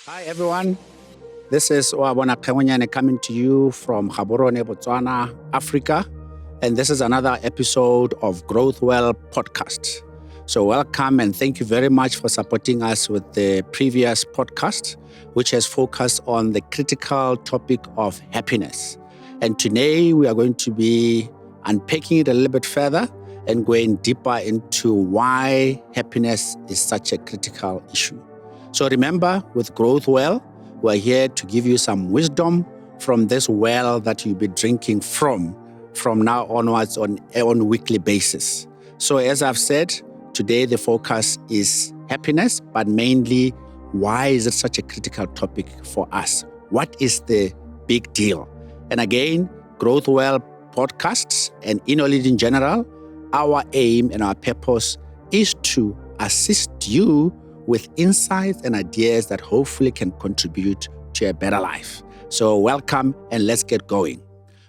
Hi, everyone. This is Oabona Kgengwenyane coming to you from Gaborone, Botswana, Africa. And this is another episode of Growth Well podcast. So welcome and thank you very much for supporting us with the previous podcast, which has focused on the critical topic of happiness. And today we are going to be unpacking it a little bit further and going deeper into why happiness is such a critical issue. So remember, with Growth Well, we're here to give you some wisdom from this well that you'll be drinking from now onwards on a weekly basis. So as I've said, today the focus is happiness, but mainly why is it such a critical topic for us? What is the big deal? And again, Growth Well podcasts and Innolead in general, our aim and our purpose is to assist you with insights and ideas that hopefully can contribute to a better life. So welcome and let's get going.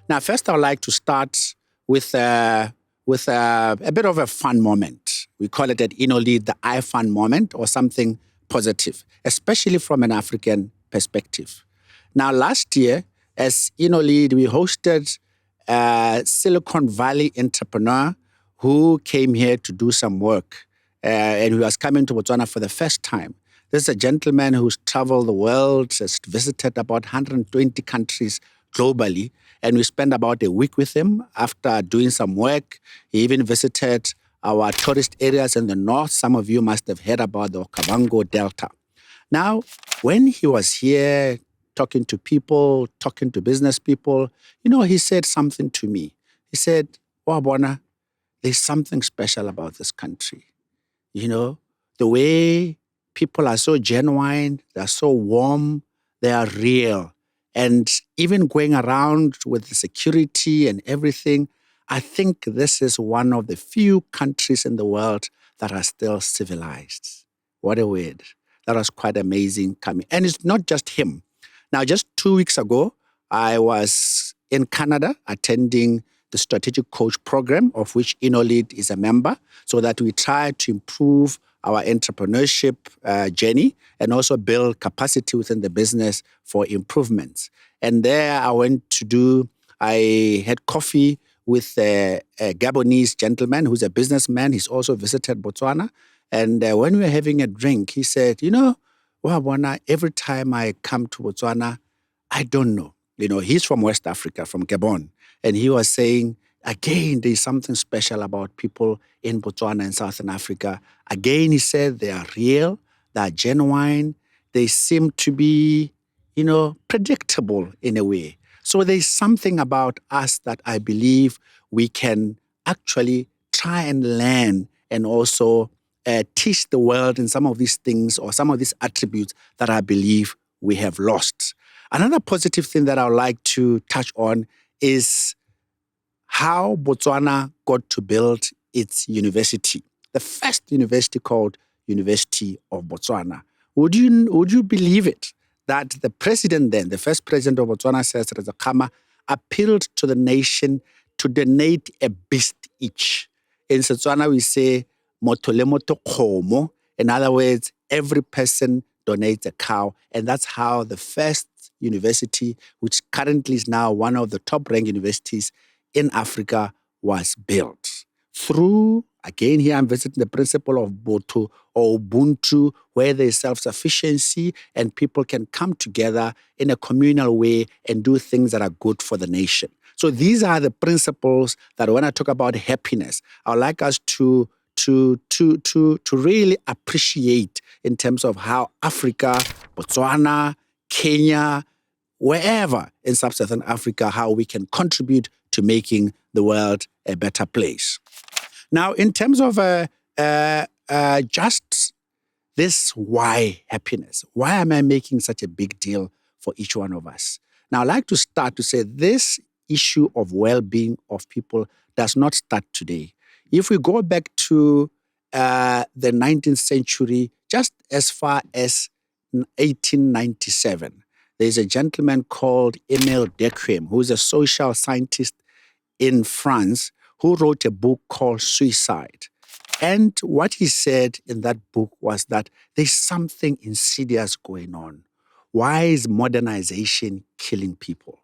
Now, first I would like to start with a bit of a fun moment. We call it at Innolead the I-Fun moment or something positive, especially from an African perspective. Now, last year as Innolead, we hosted a Silicon Valley entrepreneur who came here to do some work. And he was coming to Botswana for the first time. This is a gentleman who's traveled the world, has visited about 120 countries globally, and we spent about a week with him after doing some work. He even visited our tourist areas in the north. Some of you must have heard about the Okavango Delta. Now, when he was here talking to people, talking to business people, he said something to me. He said, Oabona, there's something special about this country. The way people are so genuine, they're so warm, they are real. And even going around with the security and everything, I think this is one of the few countries in the world that are still civilized. What a word. That was quite amazing coming. And it's not just him. Now, just 2 weeks ago, I was in Canada attending the Strategic Coach Program, of which Innolead is a member, so that we try to improve our entrepreneurship journey and also build capacity within the business for improvements. And there I had coffee with a Gabonese gentleman who's a businessman. He's also visited Botswana. And when we were having a drink, he said, Oabona, every time I come to Botswana, I don't know. He's from West Africa, from Gabon. And he was saying, again, there's something special about people in Botswana and Southern Africa. Again, he said they are real, they are genuine, they seem to be, predictable in a way. So there's something about us that I believe we can actually try and learn and also teach the world in some of these things or some of these attributes that I believe we have lost. Another positive thing that I would like to touch on is how Botswana got to build its university, the first university called University of Botswana. Would you believe it that the president then, the first president of Botswana, Cesar Zakama, appealed to the nation to donate a beast each? In Setswana, we say, "Moto le moto kgomo." In other words, every person donates a cow. And that's how the first university, which currently is now one of the top-ranked universities in Africa, was built. Through, again, here I'm visiting the principle of Boto or Ubuntu, where there's self-sufficiency and people can come together in a communal way and do things that are good for the nation. So these are the principles that when I talk about happiness, I would like us to really appreciate in terms of how Africa, Botswana, Kenya, wherever in sub-Saharan Africa, how we can contribute to making the world a better place. Now, in terms of just this why happiness, why am I making such a big deal for each one of us? Now, I'd like to start to say this issue of well-being of people does not start today. If we go back to the 19th century, just as far as 1897, there's a gentleman called Emile Durkheim, who's a social scientist in France, who wrote a book called Suicide. And what he said in that book was that there's something insidious going on. Why is modernization killing people?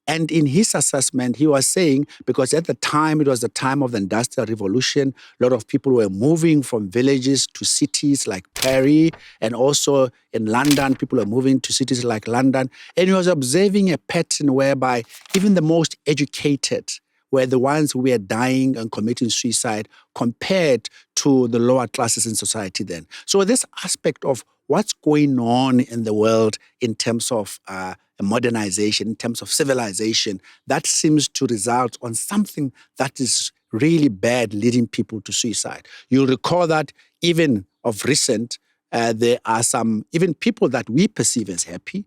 And in his assessment, he was saying, because at the time, it was the time of the Industrial Revolution, a lot of people were moving from villages to cities like Paris, and also in London, people were moving to cities like London. And he was observing a pattern whereby even the most educated were the ones who were dying and committing suicide compared to the lower classes in society then. So this aspect of what's going on in the world in terms of modernization, in terms of civilization, that seems to result on something that is really bad, leading people to suicide. You'll recall that even of recent, there are some even people that we perceive as happy.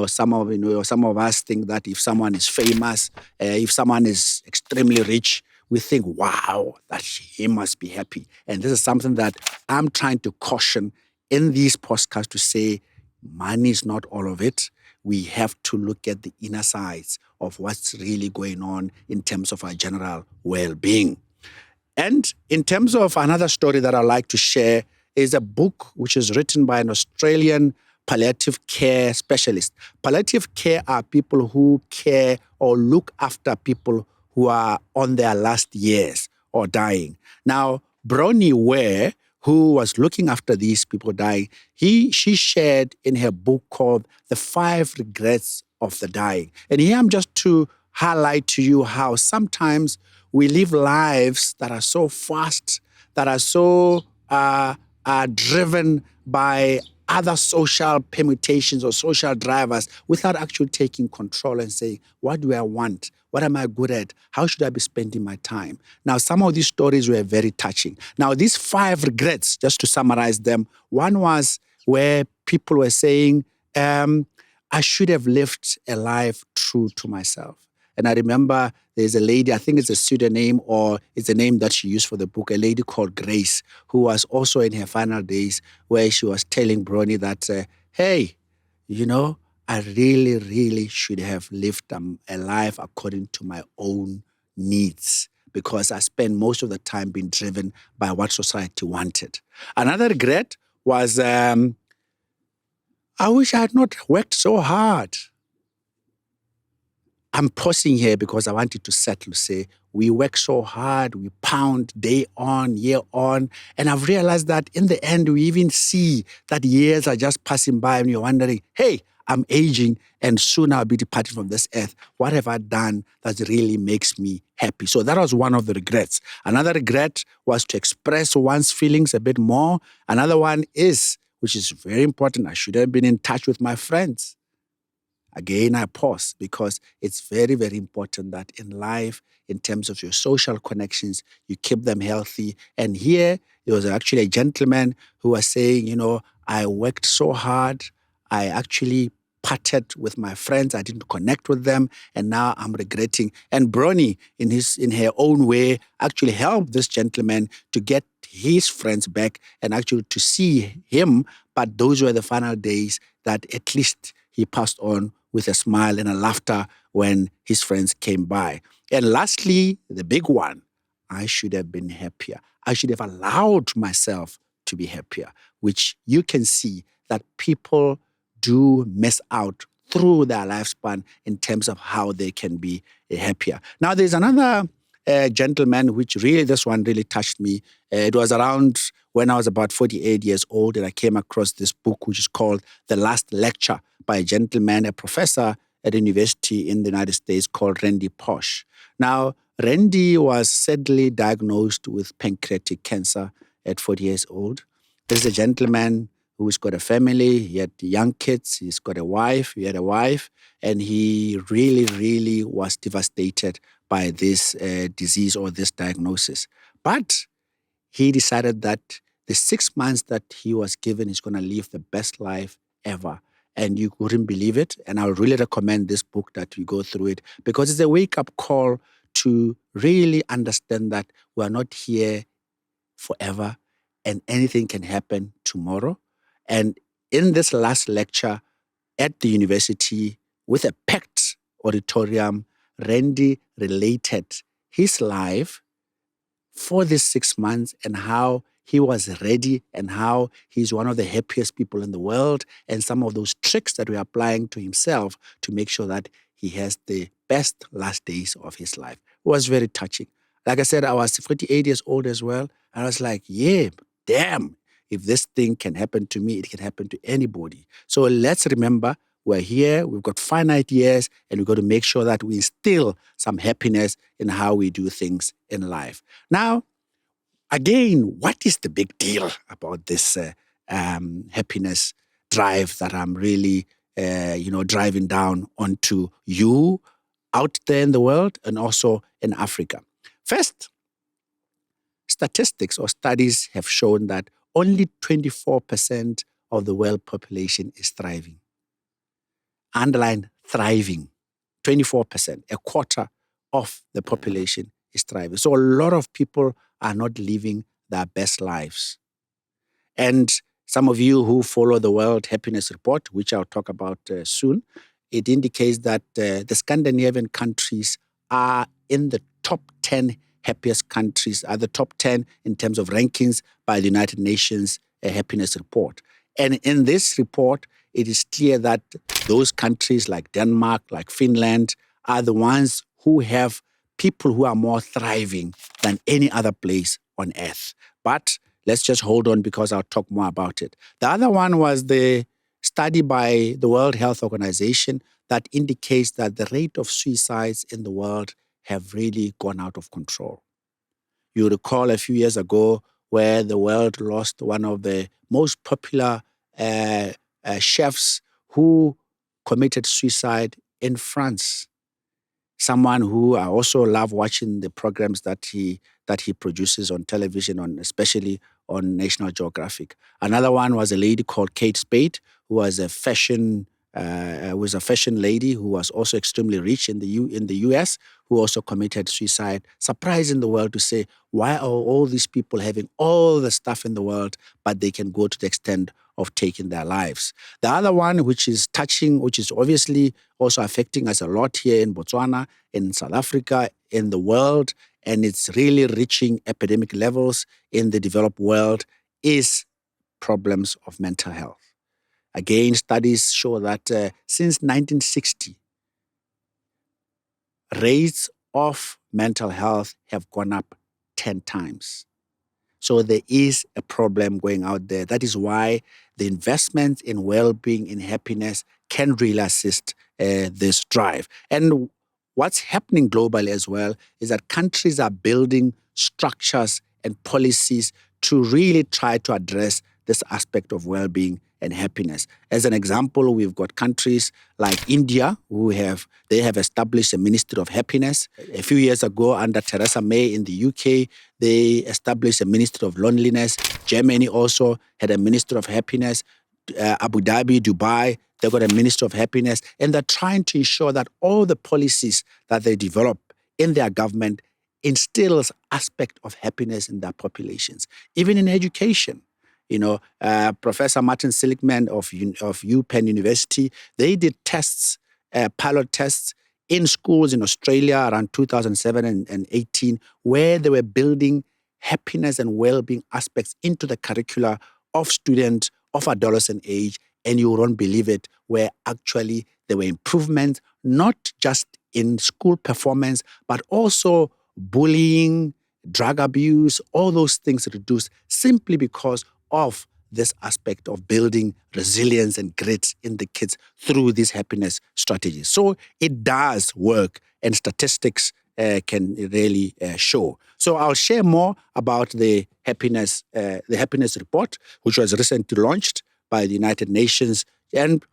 Some of us think that if someone is famous, if someone is extremely rich, we think, wow, that he must be happy. And this is something that I'm trying to caution in these podcasts to say, money is not all of it. We have to look at the inner sides of what's really going on in terms of our general well-being. And in terms of another story that I'd like to share is a book which is written by an Australian palliative care specialist. Palliative care are people who care or look after people who are on their last years or dying. Now, Bronnie Ware, who was looking after these people dying, she shared in her book called The 5 Regrets of the Dying. And here I'm just to highlight to you how sometimes we live lives that are so fast, that are so driven by other social permutations or social drivers without actually taking control and saying, what do I want? What am I good at? How should I be spending my time? Now, some of these stories were very touching. Now, these 5 regrets, just to summarize them, one was where people were saying, I should have lived a life true to myself. And I remember there's a lady, I think it's a pseudonym or it's a name that she used for the book, a lady called Grace, who was also in her final days where she was telling Bronnie that, hey, I really, really should have lived a life according to my own needs because I spent most of the time being driven by what society wanted. Another regret was, I wish I had not worked so hard. I'm pausing here because I wanted to settle, say, we work so hard, we pound day on, year on, and I've realized that in the end, we even see that years are just passing by and you're wondering, hey, I'm aging and soon I'll be departing from this earth. What have I done that really makes me happy? So that was one of the regrets. Another regret was to express one's feelings a bit more. Another one is, which is very important, I should have been in touch with my friends. Again, I pause because it's very, very important that in life, in terms of your social connections, you keep them healthy. And here, there was actually a gentleman who was saying, I worked so hard. I actually parted with my friends. I didn't connect with them. And now I'm regretting. And Bronnie, in her own way, actually helped this gentleman to get his friends back and actually to see him. But those were the final days that at least he passed on with a smile and a laughter when his friends came by. And lastly, the big one, I should have been happier. I should have allowed myself to be happier, which you can see that people do miss out through their lifespan in terms of how they can be happier. Now, there's another gentleman, which really, this one really touched me. It was around when I was about 48 years old, and I came across this book, which is called The Last Lecture by a gentleman, a professor at a university in the United States called Randy Pausch. Now, Randy was sadly diagnosed with pancreatic cancer at 40 years old. This is a gentleman who's got a family. He had young kids. He's got a wife. He had a wife. And he really, really was devastated by this disease or this diagnosis. But he decided that the 6 months that he was given, he's going to live the best life ever. and you wouldn't believe it. And I would really recommend this book that you go through it, because it's a wake-up call to really understand that we are not here forever and anything can happen tomorrow. And in this last lecture at the university with a packed auditorium, Randy related his life for these 6 months and how he was ready and how he's one of the happiest people in the world, and some of those tricks that we're applying to himself to make sure that he has the best last days of his life. It was very touching. Like I said, I was 48 years old as well. I was like, yeah, damn, if this thing can happen to me, it can happen to anybody. So let's remember, we're here, we've got finite years, and we've got to make sure that we instill some happiness in how we do things in life. Now, again, what is the big deal about this happiness drive that I'm really, driving down onto you out there in the world and also in Africa? First, statistics or studies have shown that only 24% of the world population is thriving. Underline thriving. 24%, a quarter of the population is thriving. So a lot of people are not living their best lives. And some of you who follow the World Happiness Report, which I'll talk about soon, it indicates that the Scandinavian countries are in the top 10 happiest countries, are the top 10 in terms of rankings by the United Nations Happiness Report. And in this report, it is clear that those countries like Denmark, like Finland, are the ones who have people who are more thriving than any other place on earth. But let's just hold on because I'll talk more about it. The other one was the study by the World Health Organization that indicates that the rate of suicides in the world have really gone out of control. You recall a few years ago where the world lost one of the most popular chefs who committed suicide in France. Someone who I also love watching the programs that he produces on television, especially on National Geographic. Another one was a lady called Kate Spade, who was a fashion lady who was also extremely rich in the US, who also committed suicide, surprising the world to say, why are all these people having all the stuff in the world, but they can go to the extent of taking their lives? The other one, which is touching, which is obviously also affecting us a lot here in Botswana, in South Africa, in the world, and it's really reaching epidemic levels in the developed world, is problems of mental health. Again, studies show that since 1960, rates of mental health have gone up 10 times. So there is a problem going out there. That is why the investment in well-being, in happiness, can really assist this drive. And what's happening globally as well is that countries are building structures and policies to really try to address this aspect of well-being and happiness. As an example, we've got countries like India who have established a Ministry of Happiness. A few years ago, under Theresa May in the UK, they established a Ministry of Loneliness. Germany also had a Ministry of Happiness. Abu Dhabi, Dubai, they've got a Ministry of Happiness. And they're trying to ensure that all the policies that they develop in their government instills aspect of happiness in their populations, even in education. Professor Martin Seligman of UPenn University, they did tests, pilot tests in schools in Australia around 2007 and 18, where they were building happiness and well-being aspects into the curricula of students of adolescent age, and you won't believe it, where actually there were improvements, not just in school performance, but also bullying, drug abuse, all those things reduced simply because of this aspect of building resilience and grit in the kids through these happiness strategies. So it does work, and statistics can really show. So I'll share more about the happiness report, which was recently launched by the United Nations. And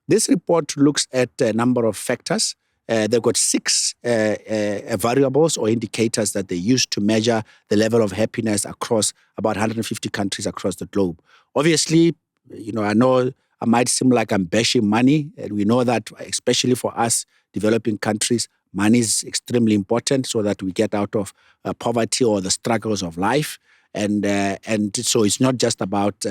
this report looks at a number of factors. They've got 6 variables or indicators that they use to measure the level of happiness across about 150 countries across the globe. Obviously, I know I might seem like I'm bashing money. And we know that, especially for us developing countries, money is extremely important so that we get out of poverty or the struggles of life. And so it's not just about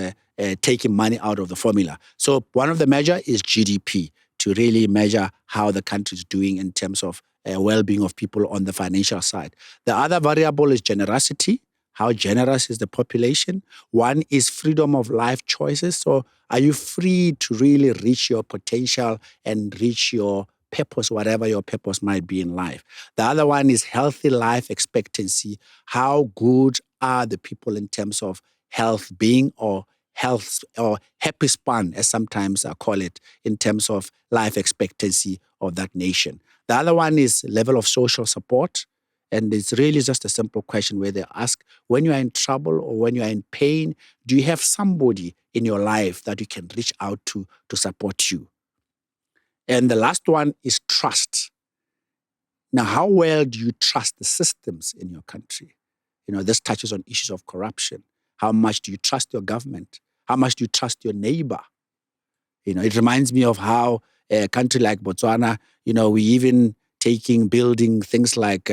taking money out of the formula. So one of the measures is GDP, to really measure how the country is doing in terms of well-being of people on the financial side. The other variable is generosity. How generous is the population? One is freedom of life choices. So are you free to really reach your potential and reach your purpose, whatever your purpose might be in life? The other one is healthy life expectancy. How good are the people in terms of health being, or health or happy span, as sometimes I call it, in terms of life expectancy of that nation? The other one is level of social support. And it's really just a simple question where they ask, when you are in trouble or when you are in pain, do you have somebody in your life that you can reach out to support you? And the last one is trust. Now, how well do you trust the systems in your country? This touches on issues of corruption. How much do you trust your government? How much do you trust your neighbor? It reminds me of how a country like Botswana, we even building things like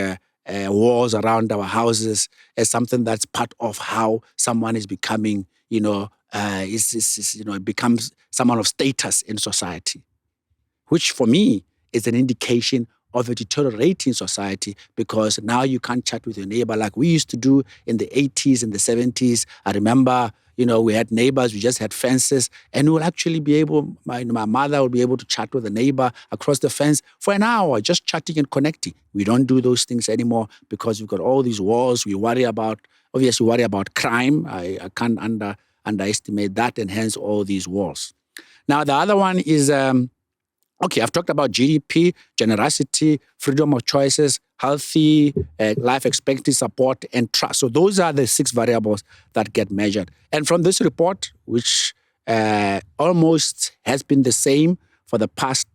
walls around our houses as something that's part of how someone is becoming, becomes someone of status in society, which for me is an indication of a deteriorating society, because now you can't chat with your neighbor like we used to do in the 80s and the 70s. I remember, we had neighbors, we just had fences, and we'll actually be able, my mother will be able to chat with a neighbor across the fence for an hour, just chatting and connecting. We don't do those things anymore because we've got all these walls. We worry about crime. I can't underestimate that, and hence all these walls. Now, the other one is, okay, I've talked about GDP, generosity, freedom of choices, healthy life expectancy, support, and trust. So those are the 6 variables that get measured. And from this report, which almost has been the same for the past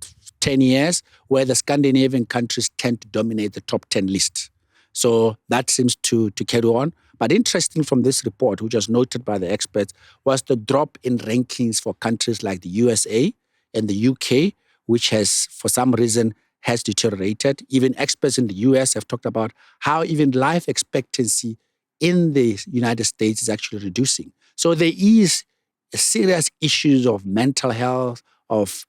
10 years, where the Scandinavian countries tend to dominate the top 10 list. So that seems to carry on. But interesting from this report, which was noted by the experts, was the drop in rankings for countries like the USA and the UK, which has, for some reason, has deteriorated. Even experts in the US have talked about how even life expectancy in the United States is actually reducing. So there is serious issues of mental health, of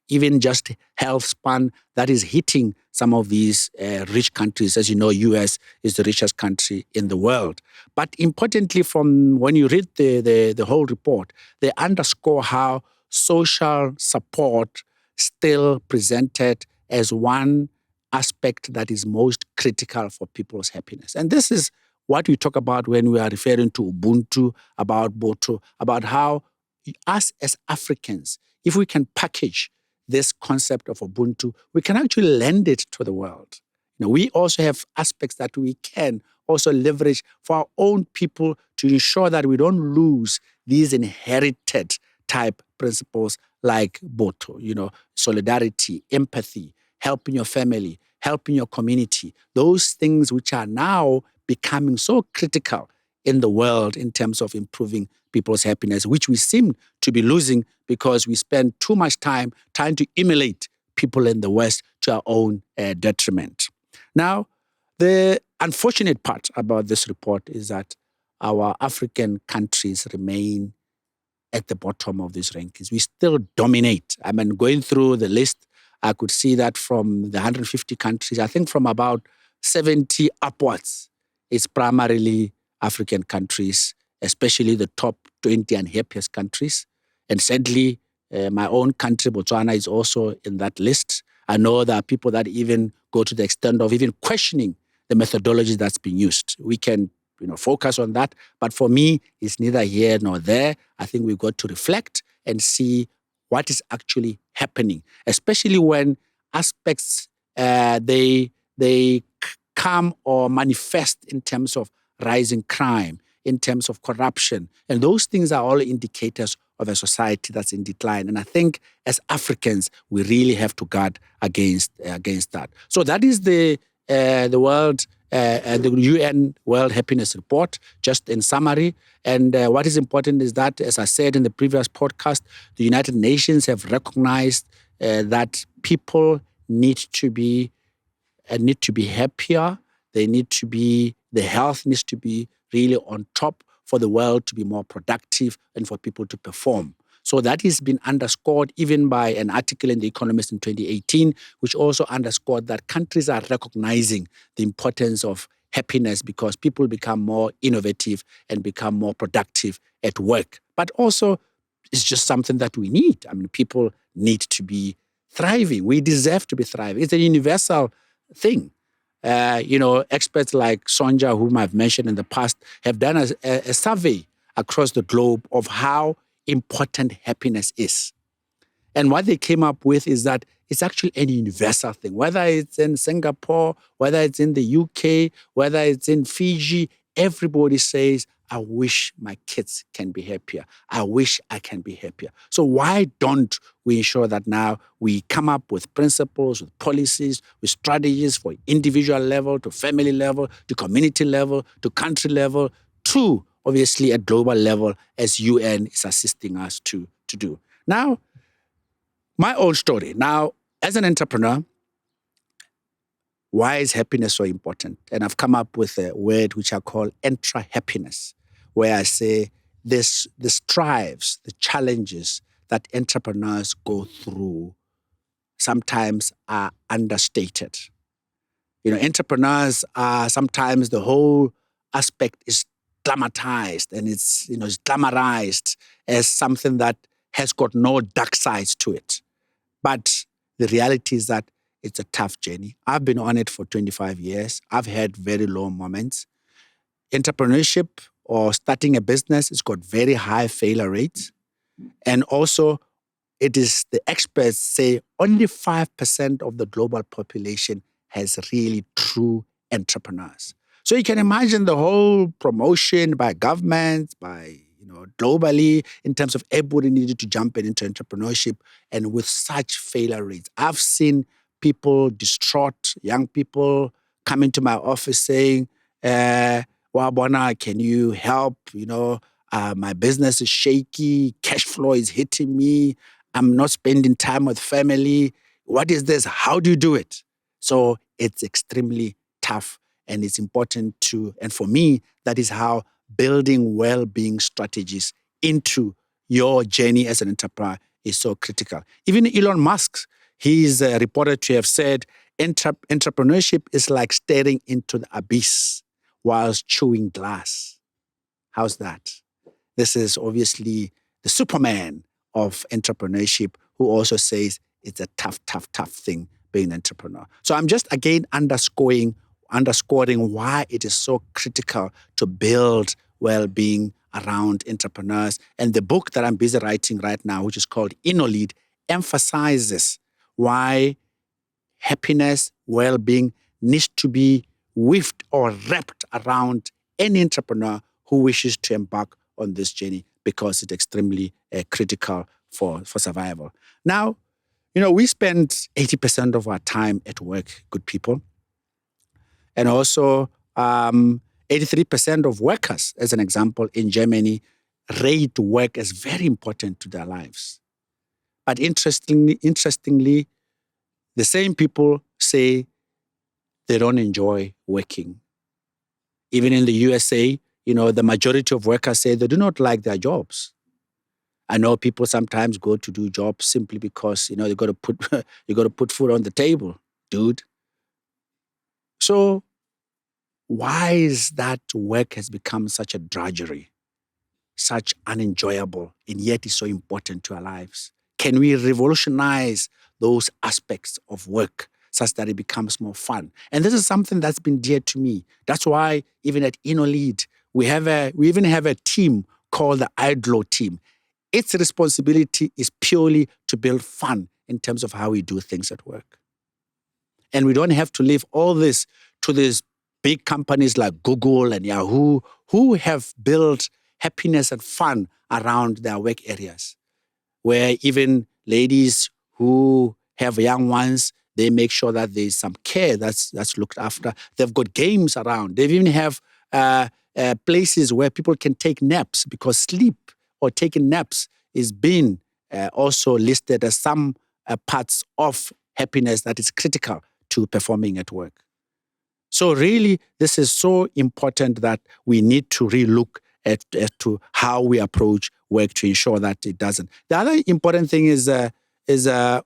even just health span that is hitting some of these rich countries. As you know, US is the richest country in the world. But importantly, from when you read the whole report, they underscore how social support still presented as one aspect that is most critical for people's happiness. And this is what we talk about when we are referring to Ubuntu, about Boto, about how us as Africans, if we can package this concept of Ubuntu, we can actually lend it to the world. We also have aspects that we can also leverage for our own people to ensure that we don't lose these inherited type principles like Boto, solidarity, empathy, helping your family, helping your community, those things which are now becoming so critical in the world in terms of improving people's happiness, which we seem to be losing because we spend too much time trying to emulate people in the West to our own detriment. Now, the unfortunate part about this report is that our African countries remain at the bottom of these rankings. We still dominate. I mean, going through the list, I could see that from the 150 countries, I think from about 70 upwards, it's primarily African countries, especially the top 20 unhappiest countries. And sadly, my own country, Botswana, is also in that list. I know there are people that even go to the extent of even questioning the methodology that's being used. We can focus on that. But for me, it's neither here nor there. I think we've got to reflect and see what is actually happening, especially when aspects, they come or manifest in terms of rising crime, in terms of corruption. And those things are all indicators of a society that's in decline. And I think as Africans, we really have to guard against that. So that is the the UN World Happiness Report, just in summary. And what is important is that, as I said in the previous podcast, the United Nations have recognized that people need to be happier. The health needs to be really on top for the world to be more productive and for people to perform. So that has been underscored even by an article in The Economist in 2018, which also underscored that countries are recognizing the importance of happiness because people become more innovative and become more productive at work. But also, it's just something that we need. I mean, people need to be thriving. We deserve to be thriving. It's a universal thing. Experts like Sonja, whom I've mentioned in the past, have done a survey across the globe of how important happiness is. And what they came up with is that it's actually a universal thing, whether it's in Singapore, whether it's in the UK, whether it's in Fiji, everybody says, I wish my kids can be happier. I wish I can be happier. So why don't we ensure that now we come up with principles, with policies, with strategies for individual level, to family level, to community level, to country level, to obviously at global level as UN is assisting us to do. Now, my own story. Now, as an entrepreneur, why is happiness so important? And I've come up with a word which I call intra-happiness, where I say the strives, the challenges that entrepreneurs go through sometimes are understated. Entrepreneurs are sometimes the whole aspect is glamorized and it's glamorized as something that has got no dark sides to it. But the reality is that it's a tough journey. I've been on it for 25 years. I've had very low moments. Entrepreneurship or starting a business has got very high failure rates. And also, the experts say only 5% of the global population has really true entrepreneurs. So you can imagine the whole promotion by governments, by globally, in terms of everybody needed to jump into entrepreneurship, and with such failure rates. I've seen people distraught, young people come into my office saying, Oabona, can you help? My business is shaky, cash flow is hitting me, I'm not spending time with family. What is this? How do you do it? So it's extremely tough, and it's important and for me, that is how building well-being strategies into your journey as an entrepreneur is so critical. Even Elon Musk, he's reported to have said, entrepreneurship is like staring into the abyss whilst chewing glass. How's that? This is obviously the Superman of entrepreneurship, who also says it's a tough thing being an entrepreneur. So I'm just again underscoring why it is so critical to build well-being around entrepreneurs. And the book that I'm busy writing right now, which is called Innolead, emphasizes why happiness, well-being needs to be weaved or wrapped around any entrepreneur who wishes to embark on this journey, because it's extremely critical for survival. Now, we spend 80% of our time at work, good people. And also 83% of workers, as an example, in Germany, rate work as very important to their lives. But interestingly, the same people say they don't enjoy working. Even in the USA, the majority of workers say they do not like their jobs. I know people sometimes go to do jobs simply because, you got to put food on the table, dude. So why is that work has become such a drudgery, such unenjoyable, and yet is so important to our lives? Can we revolutionize those aspects of work such that it becomes more fun? And this is something that's been dear to me. That's why even at Innolead, we even have a team called the IDLO team. Its responsibility is purely to build fun in terms of how we do things at work. And we don't have to leave all this to these big companies like Google and Yahoo, who have built happiness and fun around their work areas, where even ladies who have young ones, They make sure that there's some care that's looked after. They've got games around. They even have places where people can take naps, because sleep or taking naps is being also listed as some parts of happiness that is critical to performing at work. So really, this is so important that we need to relook at to how we approach work to ensure that it doesn't. The other important thing is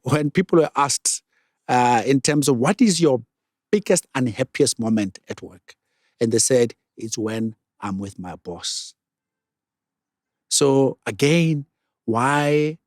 when people are asked in terms of what is your biggest and happiest moment at work, and they said it's when I'm with my boss. So again, why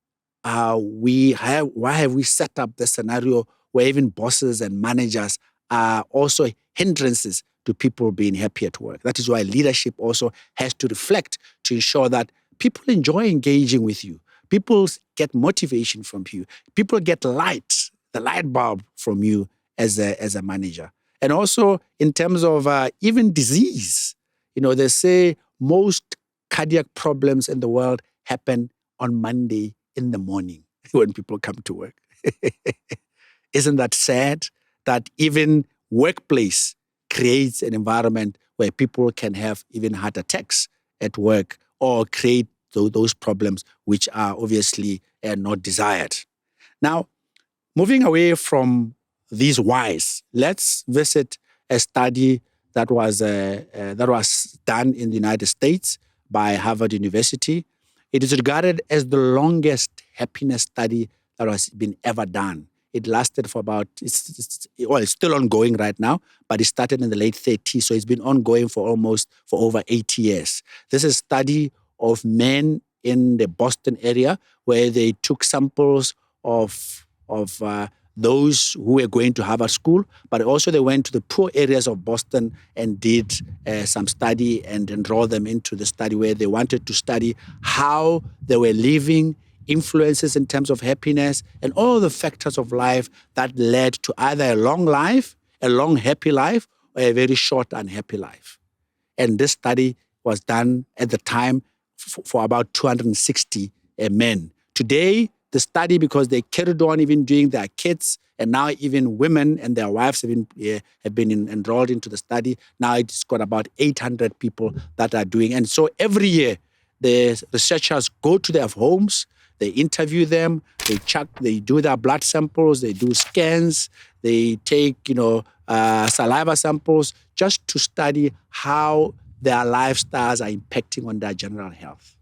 have we set up the scenario where even bosses and managers are also hindrances to people being happy at work? That is why leadership also has to reflect to ensure that people enjoy engaging with you. People get motivation from you. People get the light bulb from you as a manager. And also in terms of even disease, they say most cardiac problems in the world happen on Monday in the morning when people come to work. Isn't that sad that even workplace creates an environment where people can have even heart attacks at work or create those problems which are obviously not desired. Now, moving away from these whys, let's visit a study that was done in the United States by Harvard University. It is regarded as the longest happiness study that has been ever done. It lasted for it's still ongoing right now, but it started in the late 30s, so it's been ongoing for over 80 years. This is a study of men in the Boston area where they took samples of those who were going to Harvard School, but also they went to the poor areas of Boston and did some study and enrolled them into the study where they wanted to study how they were living, influences in terms of happiness, and all the factors of life that led to either a long life, a long happy life, or a very short unhappy life. And this study was done at the time for about 260 men. Today, the study, because they carried on even doing their kids, and now even women and their wives have been enrolled into the study. Now it's got about 800 people that are doing. And so every year, the researchers go to their homes, they interview them, they do their blood samples, they do scans, they take saliva samples just to study how their lifestyles are impacting on their general health.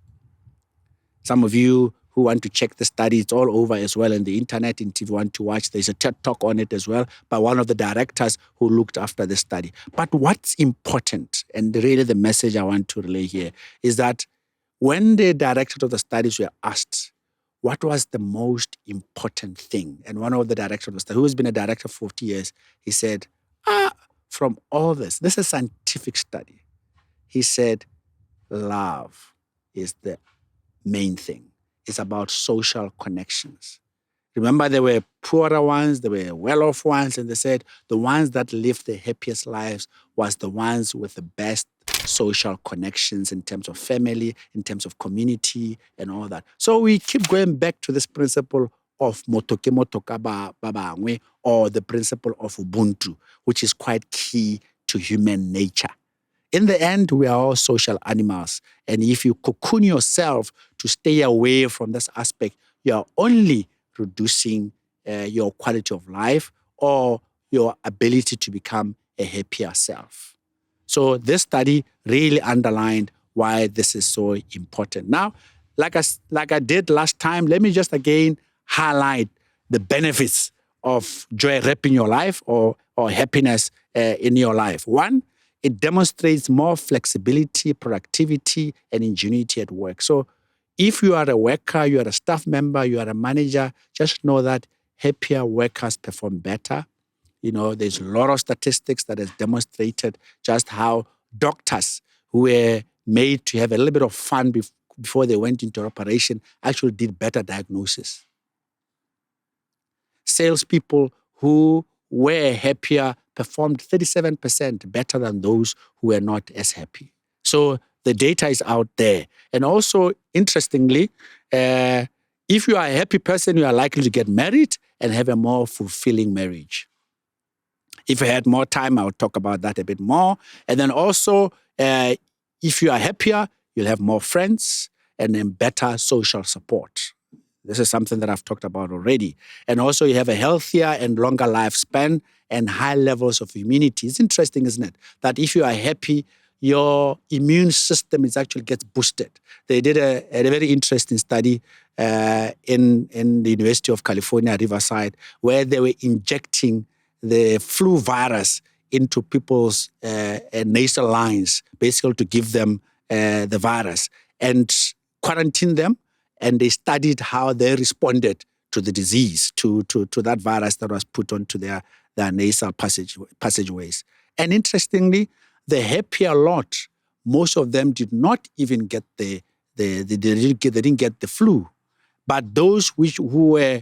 Some of you who want to check the study, it's all over as well on the internet. And if you want to watch, there's a TED Talk on it as well by one of the directors who looked after the study. But what's important, and really the message I want to relay here, is that when the directors of the studies were asked, what was the most important thing? And one of the directors of the study, who has been a director for 40 years, he said, from all this is a scientific study. He said, love is the main thing. It's about social connections. Remember, there were poorer ones, there were well-off ones, and they said the ones that lived the happiest lives was the ones with the best social connections in terms of family, in terms of community, and all that. So we keep going back to this principle of motoke motoka ba bangwe, or the principle of Ubuntu, which is quite key to human nature. In the end, we are all social animals. And if you cocoon yourself to stay away from this aspect, you are only reducing your quality of life or your ability to become a happier self. So this study really underlined why this is so important. Now, like I did last time, let me just again highlight the benefits of joy wrapping your life or happiness in your life. One, it demonstrates more flexibility, productivity, and ingenuity at work. So if you are a worker, you are a staff member, you are a manager, just know that happier workers perform better. There's a lot of statistics that has demonstrated just how doctors who were made to have a little bit of fun before they went into operation actually did better diagnosis. Salespeople who were happier performed 37% better than those who were not as happy. So the data is out there. And also, interestingly, if you are a happy person, you are likely to get married. and have a more fulfilling marriage. If I had more time, I would talk about that a bit more. And then also, if you are happier, you'll have more friends and then better social support. This is something that I've talked about already. And also, you have a healthier and longer lifespan and high levels of immunity. It's interesting, isn't it? That if you are happy, your immune system actually gets boosted. They did a very interesting study in the University of California, Riverside, where they were injecting the flu virus into people's nasal lines, basically to give them the virus and quarantine them. And they studied how they responded to the disease, to that virus that was put onto their nasal passageways. And interestingly, the happier lot, most of them did not even get they didn't get the flu. But those who were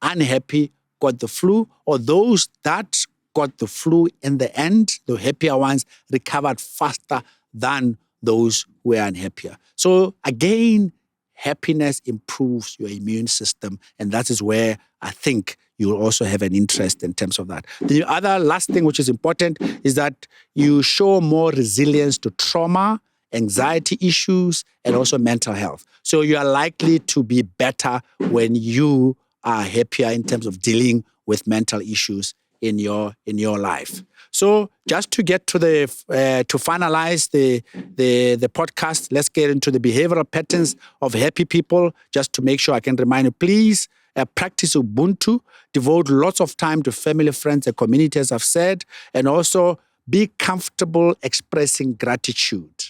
unhappy got the flu, or those that got the flu in the end, the happier ones recovered faster than those who were unhappier. So again, happiness improves your immune system, and that is where I think you'll also have an interest in terms of that. The other last thing which is important is that you show more resilience to trauma, anxiety issues, and also mental health. So you are likely to be better when you are happier in terms of dealing with mental issues in your life. So just to get to to finalize the podcast, let's get into the behavioral patterns of happy people. Just to make sure I can remind you, please practice Ubuntu, devote lots of time to family, friends, and community, as I've said, and also be comfortable expressing gratitude.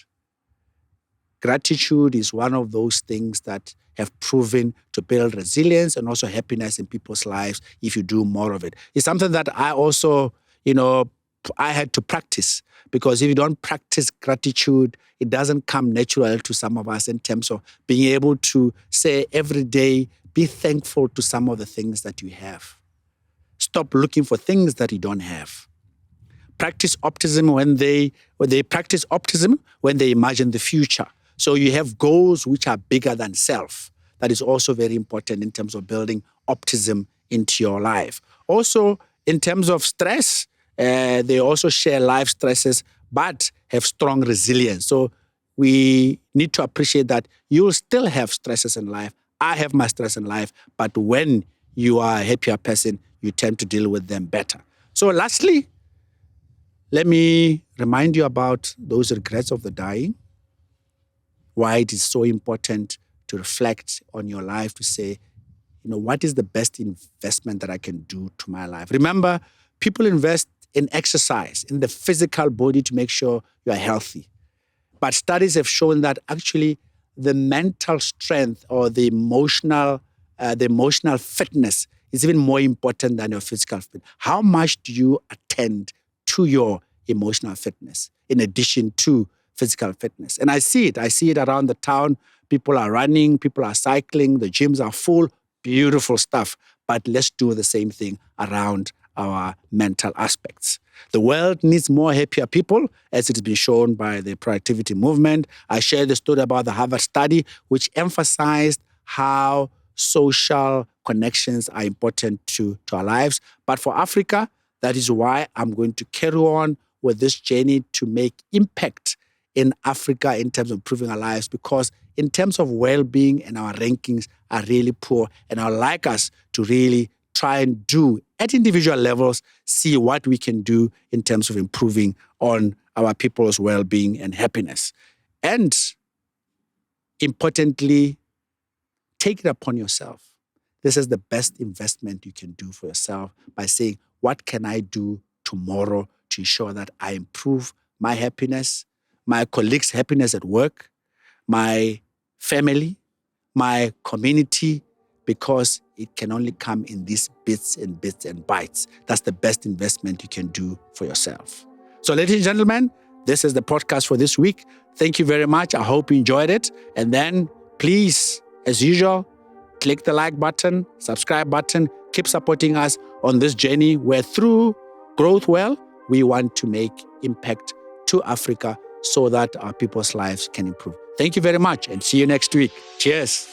Gratitude is one of those things that have proven to build resilience and also happiness in people's lives if you do more of it. It's something that I also, I had to practice, because if you don't practice gratitude, it doesn't come natural to some of us in terms of being able to say every day, be thankful to some of the things that you have. Stop looking for things that you don't have. Practice optimism when they practice optimism when they imagine the future. So you have goals which are bigger than self. That is also very important in terms of building optimism into your life. Also, in terms of stress, they also share life stresses, but have strong resilience. So we need to appreciate that you'll still have stresses in life. I have my stress in life, but when you are a happier person, you tend to deal with them better. So lastly, let me remind you about those regrets of the dying, why it is so important to reflect on your life, to say, what is the best investment that I can do to my life? Remember, people invest in exercise, in the physical body to make sure you are healthy. But studies have shown that actually the mental strength or the emotional fitness is even more important than your physical fitness. How much do you attend to your emotional fitness in addition to physical fitness? And I see it around the town. People are running, people are cycling, the gyms are full, beautiful stuff. But let's do the same thing around our mental aspects. The world needs more happier people, as it's been shown by the productivity movement. I shared the story about the Harvard study, which emphasized how social connections are important to our lives. But for Africa, that is why I'm going to carry on with this journey to make impact in Africa in terms of improving our lives, because in terms of well-being and our rankings are really poor. And I'd like us to really try and do at individual levels, see what we can do in terms of improving on our people's well-being and happiness. And importantly, take it upon yourself. This is the best investment you can do for yourself by saying, what can I do tomorrow to ensure that I improve my happiness, my colleagues' happiness at work, my family, my community, because it can only come in these bits and bytes. That's the best investment you can do for yourself. So, ladies and gentlemen, this is the podcast for this week. Thank you very much. I hope you enjoyed it. And then please, as usual, click the like button, subscribe button, keep supporting us on this journey where through Growth Well, we want to make impact to Africa so that our people's lives can improve. Thank you very much and see you next week. Cheers.